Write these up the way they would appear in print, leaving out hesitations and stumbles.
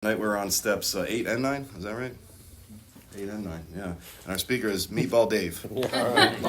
Tonight we're on steps 8 and 9, is that right? 8 and 9, yeah. And our speaker is Meatball Dave. Yeah, all right.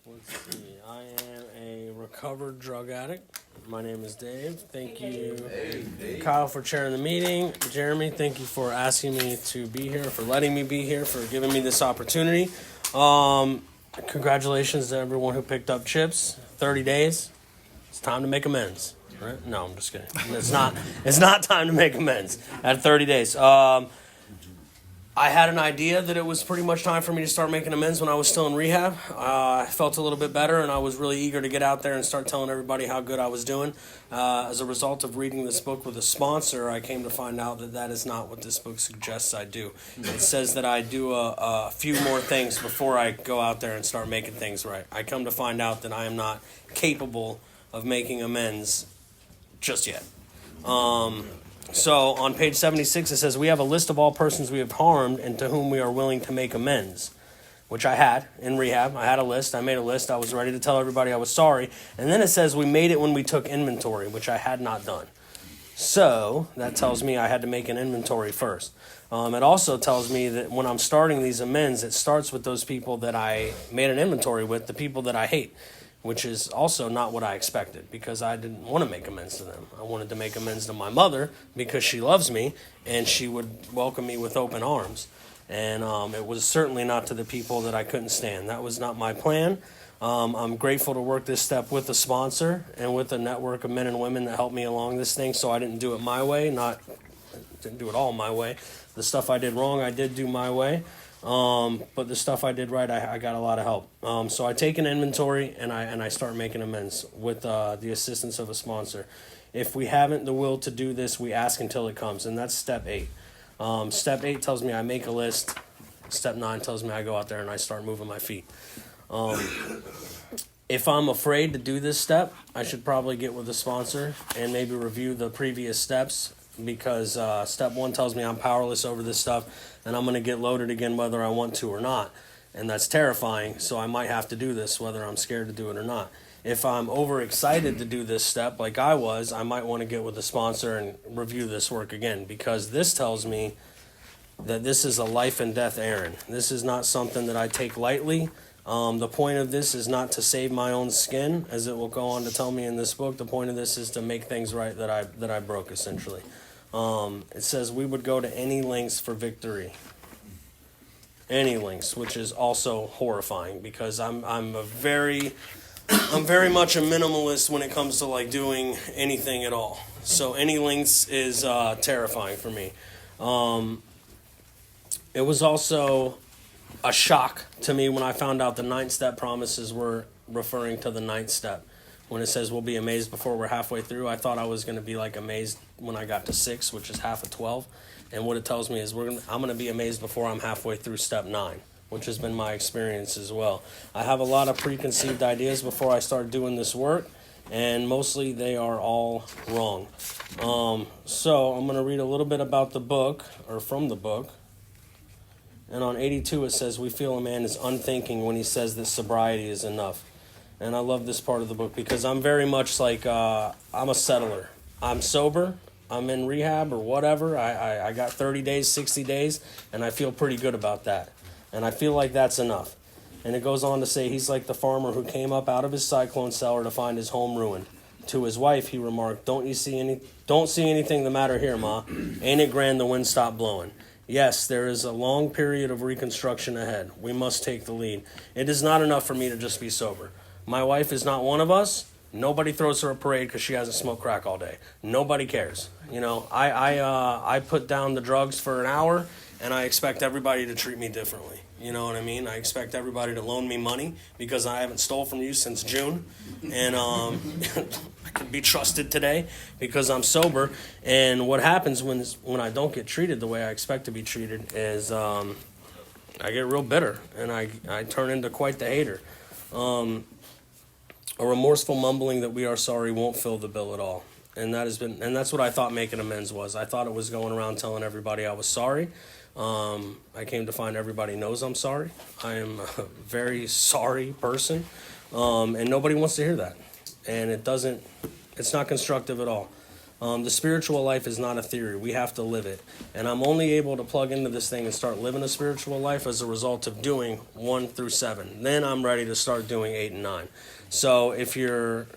Let's see. I am a recovered drug addict. My name is Dave. Thank you, Kyle, for chairing the meeting. Jeremy, thank you for asking me to be here, for letting me be here, for giving me this opportunity. Congratulations to everyone who picked up chips. 30 days. It's time to make amends. Right? No, I'm just kidding. It's not time to make amends at 30 days. I had an idea that it was pretty much time for me to start making amends when I was still in rehab. I felt a little bit better, and I was really eager to get out there and start telling everybody how good I was doing. As a result of reading this book with a sponsor, I came to find out that that is not what this book suggests I do. It says that I do a few more things before I go out there and start making things right. I come to find out that I am not capable of making amends just yet. So on page 76, it says, we have a list of all persons we have harmed and to whom we are willing to make amends, which I had in rehab. I had a list. I made a list. I was ready to tell everybody I was sorry. And then it says we made it when we took inventory, which I had not done. So that tells me I had to make an inventory first. It also tells me that when I'm starting these amends, it starts with those people that I made an inventory with, the people that I hate, which is also not what I expected, because I didn't want to make amends to them. I wanted to make amends to my mother because she loves me and she would welcome me with open arms. And it was certainly not to the people that I couldn't stand. That was not my plan. I'm grateful to work this step with a sponsor and with a network of men and women that helped me along this thing, so I didn't do it my way, didn't do it all my way. The stuff I did wrong, I did do my way. But the stuff I did right, I got a lot of help. So I take an inventory and I start making amends with the assistance of a sponsor. If we haven't the will to do this, we ask until it comes, and that's step 8. Step 8 tells me I make a list. Step 9 tells me I go out there and I start moving my feet. If I'm afraid to do this step, I should probably get with a sponsor and maybe review the previous steps, because step 1 tells me I'm powerless over this stuff and I'm going to get loaded again whether I want to or not. And that's terrifying, so I might have to do this whether I'm scared to do it or not. If I'm overexcited to do this step like I was, I might want to get with a sponsor and review this work again, because this tells me that this is a life and death errand. This is not something that I take lightly. The point of this is not to save my own skin, as it will go on to tell me in this book. The point of this is to make things right that I broke, essentially. It says we would go to any lengths for victory. Any lengths, which is also horrifying, because I'm very much a minimalist when it comes to like doing anything at all. So any lengths is terrifying for me. It was also a shock to me when I found out the 9th step promises were referring to the 9th step. When it says we'll be amazed before we're halfway through, I thought I was going to be like amazed when I got to 6, which is half of 12. And what it tells me is I'm going to be amazed before I'm halfway through step 9, which has been my experience as well. I have a lot of preconceived ideas before I start doing this work, and mostly they are all wrong. So I'm going to read a little bit about the book, or from the book. And on 82 it says, we feel a man is unthinking when he says that sobriety is enough. And I love this part of the book because I'm very much like, I'm a settler. I'm sober, I'm in rehab or whatever. I got 30 days, 60 days, and I feel pretty good about that. And I feel like that's enough. And it goes on to say, he's like the farmer who came up out of his cyclone cellar to find his home ruined. To his wife, he remarked, don't see anything the matter here, Ma. Ain't it grand the wind stopped blowing? Yes, there is a long period of reconstruction ahead. We must take the lead. It is not enough for me to just be sober. My wife is not one of us. Nobody throws her a parade because she hasn't smoked crack all day. Nobody cares. You know, I put down the drugs for an hour, and I expect everybody to treat me differently. You know what I mean? I expect everybody to loan me money because I haven't stole from you since June. And I can be trusted today because I'm sober. And what happens when I don't get treated the way I expect to be treated is I get real bitter, and I turn into quite the hater. A remorseful mumbling that we are sorry won't fill the bill at all. And that's what I thought making amends was. I thought it was going around telling everybody I was sorry. I came to find everybody knows I'm sorry. I am a very sorry person. And nobody wants to hear that. And it's not constructive at all. The spiritual life is not a theory. We have to live it. And I'm only able to plug into this thing and start living a spiritual life as a result of doing 1 through 7. Then I'm ready to start doing 8 and 9. So if you're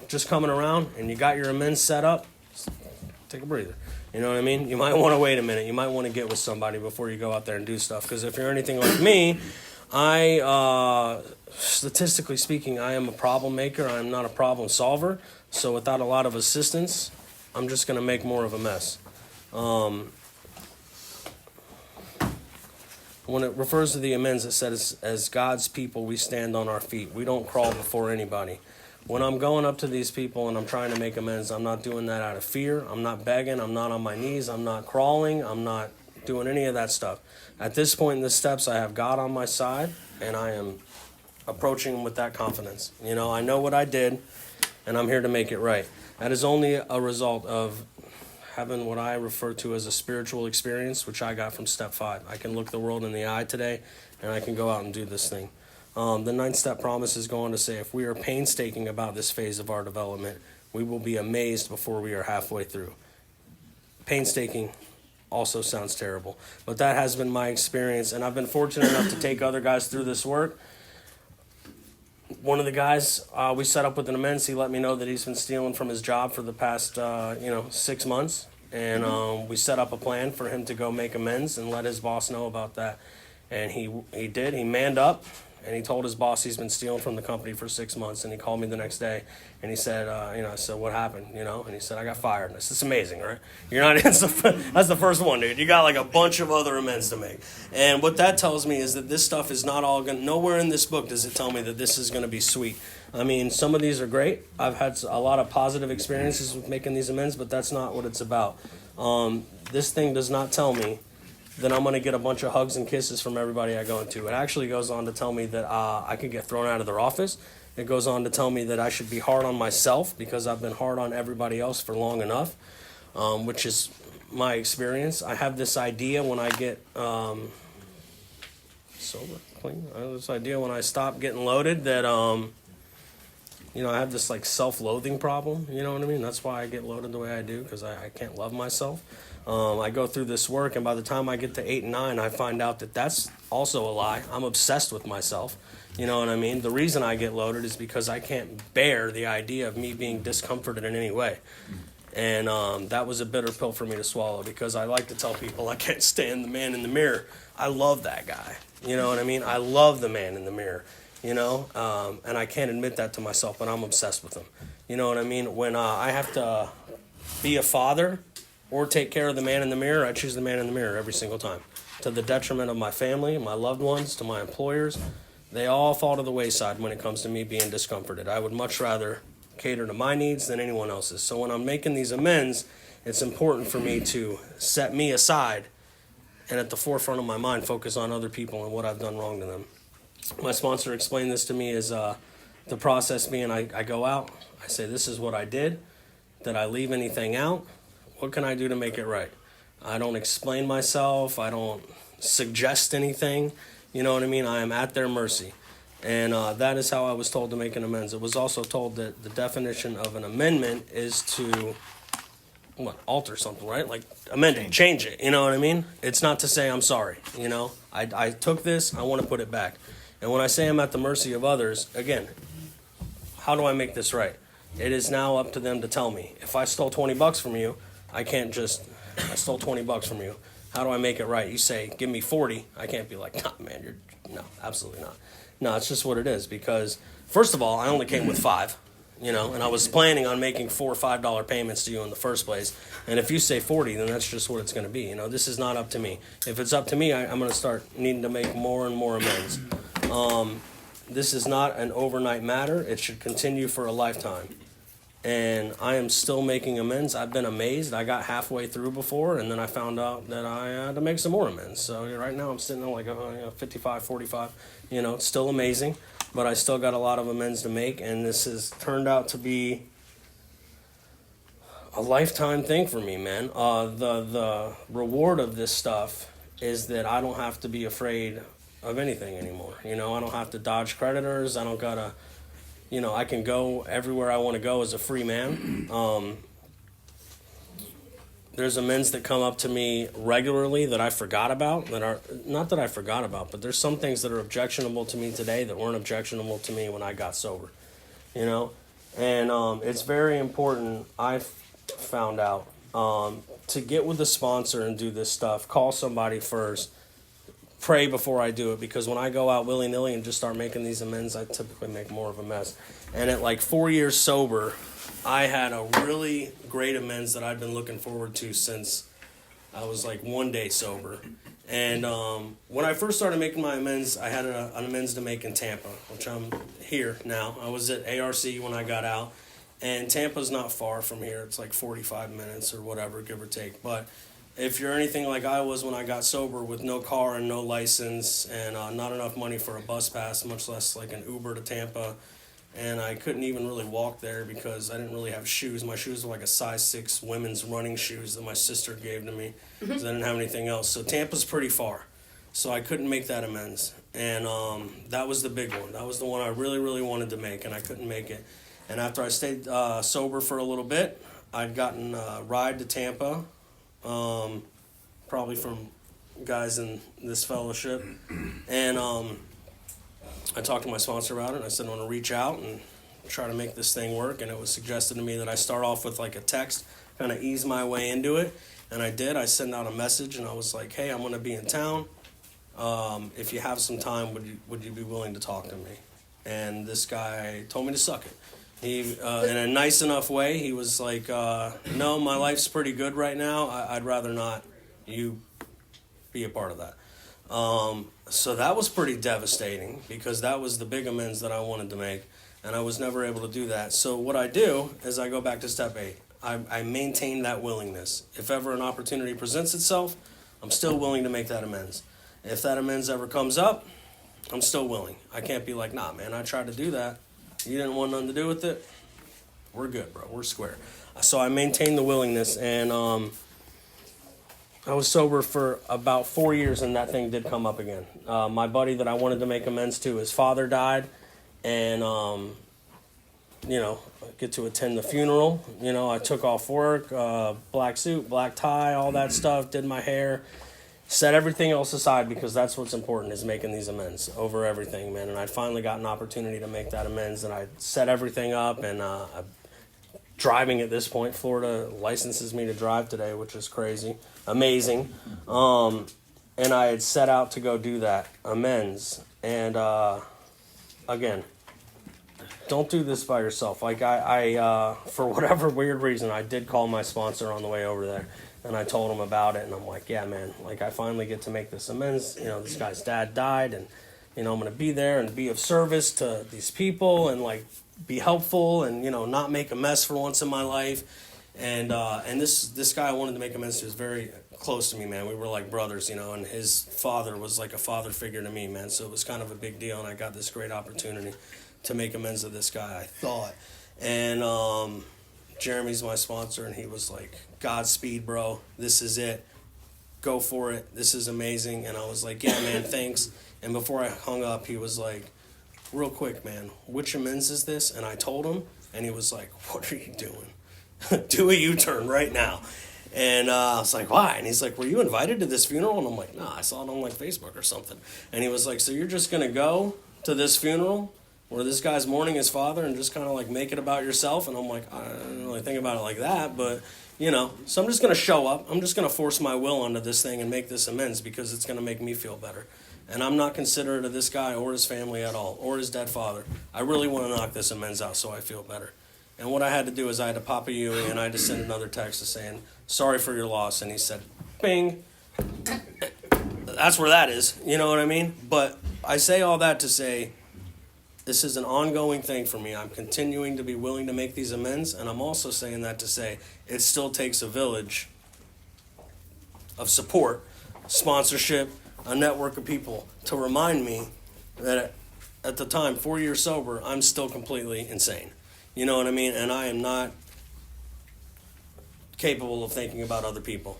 just coming around and you got your amends set up, take a breather. You know what I mean? You might want to wait a minute. You might want to get with somebody before you go out there and do stuff. Because if you're anything like me, statistically speaking, I am a problem maker. I'm not a problem solver. So without a lot of assistance, I'm just going to make more of a mess. When it refers to the amends, it says, as God's people, we stand on our feet. We don't crawl before anybody. When I'm going up to these people and I'm trying to make amends, I'm not doing that out of fear. I'm not begging. I'm not on my knees. I'm not crawling. I'm not doing any of that stuff. At this point in the steps, I have God on my side, and I am approaching him with that confidence. You know, I know what I did, and I'm here to make it right. That is only a result of having what I refer to as a spiritual experience, which I got from step 5. I can look the world in the eye today, and I can go out and do this thing. The 9th step promise is going to say, if we are painstaking about this phase of our development, we will be amazed before we are halfway through. Painstaking also sounds terrible, but that has been my experience, and I've been fortunate enough to take other guys through this work. One of the guys we set up with an amends, he let me know that he's been stealing from his job for the past 6 months, and we set up a plan for him to go make amends and let his boss know about that. And he did. He manned up, and he told his boss he's been stealing from the company for 6 months. And he called me the next day, and he said, I said, what happened? And he said, I got fired. And I said, it's amazing, right? You're not that's the first one, dude. You got like a bunch of other amends to make. And what that tells me is that this stuff is not all going. Nowhere in this book does it tell me that this is going to be sweet. I mean, some of these are great. I've had a lot of positive experiences with making these amends, but that's not what it's about. This thing does not tell me that I'm going to get a bunch of hugs and kisses from everybody I go into. It actually goes on to tell me that I could get thrown out of their office. It goes on to tell me that I should be hard on myself because I've been hard on everybody else for long enough, which is my experience. I have this idea when I get sober, clean. I have this idea when I stop getting loaded that, I have this like self-loathing problem. You know what I mean? That's why I get loaded the way I do, because I can't love myself. I go through this work, and by the time I get to 8 and 9, I find out that that's also a lie. I'm obsessed with myself. You know what I mean? The reason I get loaded is because I can't bear the idea of me being discomforted in any way. And that was a bitter pill for me to swallow, because I like to tell people I can't stand the man in the mirror. I love that guy. You know what I mean? I love the man in the mirror, and I can't admit that to myself, but I'm obsessed with him. You know what I mean? When I have to be a father or take care of the man in the mirror, I choose the man in the mirror every single time. To the detriment of my family, my loved ones, to my employers. They all fall to the wayside when it comes to me being discomforted. I would much rather cater to my needs than anyone else's. So when I'm making these amends, it's important for me to set me aside and at the forefront of my mind focus on other people and what I've done wrong to them. My sponsor explained this to me as the process being I go out, I say this is what I did. Did I leave anything out? What can I do to make it right? I don't explain myself. I don't suggest anything. You know what I mean? I am at their mercy. And that is how I was told to make an amends. It was also told that the definition of an amendment is to, alter something, right? Like amend it, change it. You know what I mean? It's not to say I'm sorry. I took this, I want to put it back. And when I say I'm at the mercy of others, again, how do I make this right? It is now up to them to tell me. If I stole $20 from you, I can't just, I stole $20 from you. How do I make it right? You say, give me 40. I can't be like, nah, man, no, absolutely not. No, it's just what it is, because first of all, I only came with 5, and I was planning on making $4 or $5 payments to you in the first place. And if you say 40, then that's just what it's going to be. This is not up to me. If it's up to me, I'm going to start needing to make more and more amends. This is not an overnight matter. It should continue for a lifetime. And I am still making amends. I've been amazed. I got halfway through before, and then I found out that I had to make some more amends. So right now I'm sitting at like 55, 45. It's still amazing, but I still got a lot of amends to make, and this has turned out to be a lifetime thing for me, man. The reward of this stuff is that I don't have to be afraid of anything anymore. You know, I don't have to dodge creditors. I don't gotta, you know, I can go everywhere I want to go as a free man. There's amends that come up to me regularly that I forgot about, that are not that I forgot about, but there's some things that are objectionable to me today that weren't objectionable to me when I got sober, you know? And it's very important, I've found out, to get with the sponsor and do this stuff, call somebody first, pray before I do it, because when I go out willy-nilly and just start making these amends, I typically make more of a mess. And at like 4 years sober, I had a really great amends that I've been looking forward to since I was like 1 day sober. And when I first started making my amends, I had an amends to make in Tampa, which I'm here now. I was at ARC when I got out, and Tampa's not far from here. It's like 45 minutes or whatever, give or take. But if you're anything like I was when I got sober with no car and no license and not enough money for a bus pass, much less like an Uber to Tampa, and I couldn't even really walk there because I didn't really have shoes. My shoes were like a size 6 women's running shoes that my sister gave to me because I didn't have anything else. So Tampa's pretty far. So I couldn't make that amends. And that was the big one. That was the one I really, really wanted to make, and I couldn't make it. And after I stayed sober for a little bit, I'd gotten a ride to Tampa, probably from guys in this fellowship. And I talked to my sponsor about it, and I said I want to reach out and try to make this thing work. And it was suggested to me that I start off with like a text, kind of ease my way into it. And I did. I sent out a message, and I was like, hey, I'm going to be in town. If you have some time, would you be willing to talk to me? And this guy told me to suck it. He, in a nice enough way, he was like, no, my life's pretty good right now. I'd rather not you be a part of that. So that was pretty devastating because that was the big amends that I wanted to make, and I was never able to do that. So what I do is I go back to step 8. I maintain that willingness. If ever an opportunity presents itself, I'm still willing to make that amends. If that amends ever comes up, I'm still willing. I can't be like, nah, man, I tried to do that. You didn't want nothing to do with it. We're good, bro. We're square. So I maintain the willingness, and I was sober for about 4 years, and that thing did come up again. My buddy that I wanted to make amends to, his father died, and, you know, I get to attend the funeral. You know, I took off work, black suit, black tie, all that stuff, did my hair, set everything else aside because that's what's important is making these amends over everything, man. And I'd finally got an opportunity to make that amends, and I set everything up, and driving at this point. Florida licenses me to drive today, which is crazy. Amazing. And I had set out to go do that amends. And again, don't do this by yourself. Like I for whatever weird reason, I did call my sponsor on the way over there, and I told him about it. And I'm like, yeah, man, like I finally get to make this amends. You know, this guy's dad died, and you know I'm gonna be there and be of service to these people and like be helpful and you know not make a mess for once in my life. And this guy I wanted to make amends to is very close to me, man. We were like brothers, you know, and his father was like a father figure to me, man. So it was kind of a big deal, and I got this great opportunity to make amends to this guy, I thought. And Jeremy's my sponsor, and he was like, Godspeed, bro. This is it. Go for it. This is amazing. And I was like, yeah, man, thanks. And before I hung up, he was like, real quick, man, which amends is this? And I told him, and he was like, what are you doing? Do a U-turn right now. And I was like, why? And he's like, were you invited to this funeral? And I'm like, nah, I saw it on like Facebook or something. And he was like, so you're just going to go to this funeral where this guy's mourning his father and just kind of like make it about yourself? And I'm like, I don't really think about it like that, but you know, so I'm just going to show up. I'm just going to force my will onto this thing and make this amends because it's going to make me feel better. And I'm not considerate of this guy or his family at all, or his dead father. I really want to knock this amends out so I feel better. And what I had to do is I had to pop a Yui, and I had to send another text saying, sorry for your loss. And he said, bing. That's where that is. You know what I mean? But I say all that to say this is an ongoing thing for me. I'm continuing to be willing to make these amends. And I'm also saying that to say it still takes a village of support, sponsorship, a network of people to remind me that at the time, 4 years sober, I'm still completely insane. You know what I mean? And I am not capable of thinking about other people.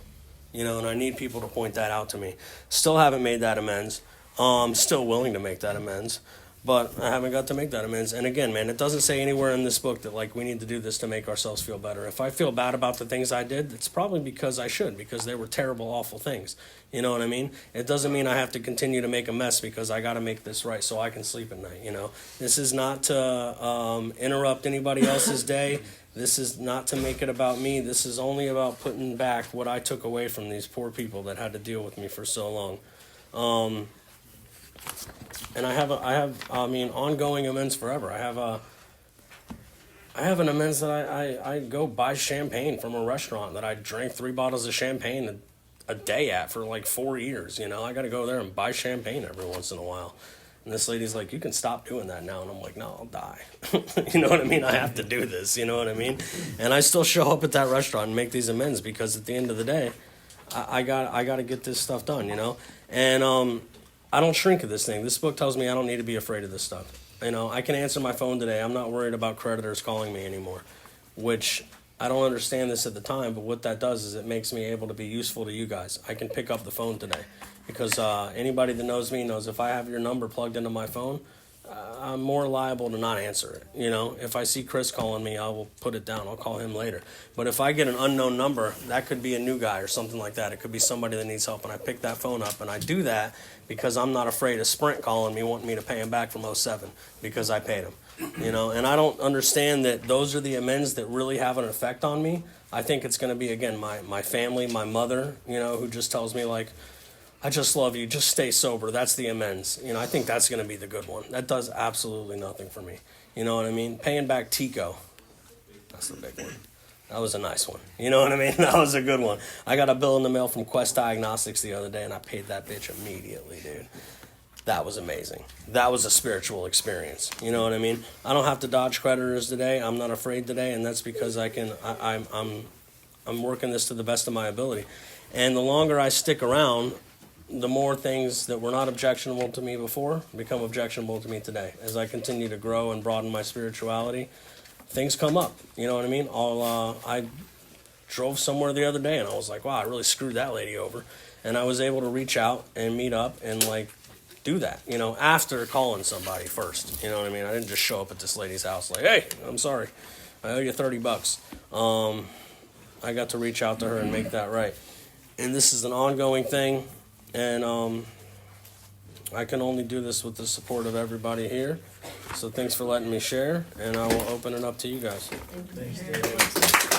You know, and I need people to point that out to me. Still haven't made that amends. Still willing to make that amends, but I haven't got to make that amends. And again, man, it doesn't say anywhere in this book that like we need to do this to make ourselves feel better. If I feel bad about the things I did, it's probably because I should, because they were terrible, awful things. You know what I mean? It doesn't mean I have to continue to make a mess because I got to make this right so I can sleep at night. You know, this is not to interrupt anybody else's day. This is not to make it about me. This is only about putting back what I took away from these poor people that had to deal with me for so long. And I have ongoing amends forever. I have an amends that I go buy champagne from a restaurant that I drank 3 bottles of champagne a day at for like 4 years. You know, I got to go there and buy champagne every once in a while. And this lady's like, you can stop doing that now. And I'm like, no, I'll die. You know what I mean? I have to do this. You know what I mean? And I still show up at that restaurant and make these amends because at the end of the day, I got to get this stuff done, you know? And I don't shrink at this thing. This book tells me I don't need to be afraid of this stuff. You know, I can answer my phone today. I'm not worried about creditors calling me anymore, which I don't understand this at the time, but what that does is it makes me able to be useful to you guys. I can pick up the phone today because anybody that knows me knows if I have your number plugged into my phone, I'm more liable to not answer it. You know, if I see Chris calling me, I will put it down. I'll call him later. But if I get an unknown number, that could be a new guy or something like that. It could be somebody that needs help, and I pick that phone up, and I do that because I'm not afraid of Sprint calling me, wanting me to pay him back from '07 because I paid him. You know, and I don't understand that those are the amends that really have an effect on me. I think it's going to be, again, my family, my mother, you know, who just tells me, like, I just love you, just stay sober. That's the amends. You know, I think that's going to be the good one. That does absolutely nothing for me. You know what I mean? Paying back Tico. That's the big one. That was a nice one. You know what I mean? That was a good one. I got a bill in the mail from Quest Diagnostics the other day, and I paid that bitch immediately, dude. That was amazing. That was a spiritual experience. You know what I mean? I don't have to dodge creditors today. I'm not afraid today, and that's because I'm working this to the best of my ability. And the longer I stick around, the more things that were not objectionable to me before become objectionable to me today. As I continue to grow and broaden my spirituality, things come up. You know what I mean? I drove somewhere the other day, and I was like, wow, I really screwed that lady over. And I was able to reach out and meet up and, like, do that, you know, after calling somebody first. You know what I mean? I didn't just show up at this lady's house like, hey, I'm sorry, I owe you $30. I got to reach out to her and make that right. And this is an ongoing thing, and I can only do this with the support of everybody here. So thanks for letting me share, and I will open it up to you guys. Thanks, David.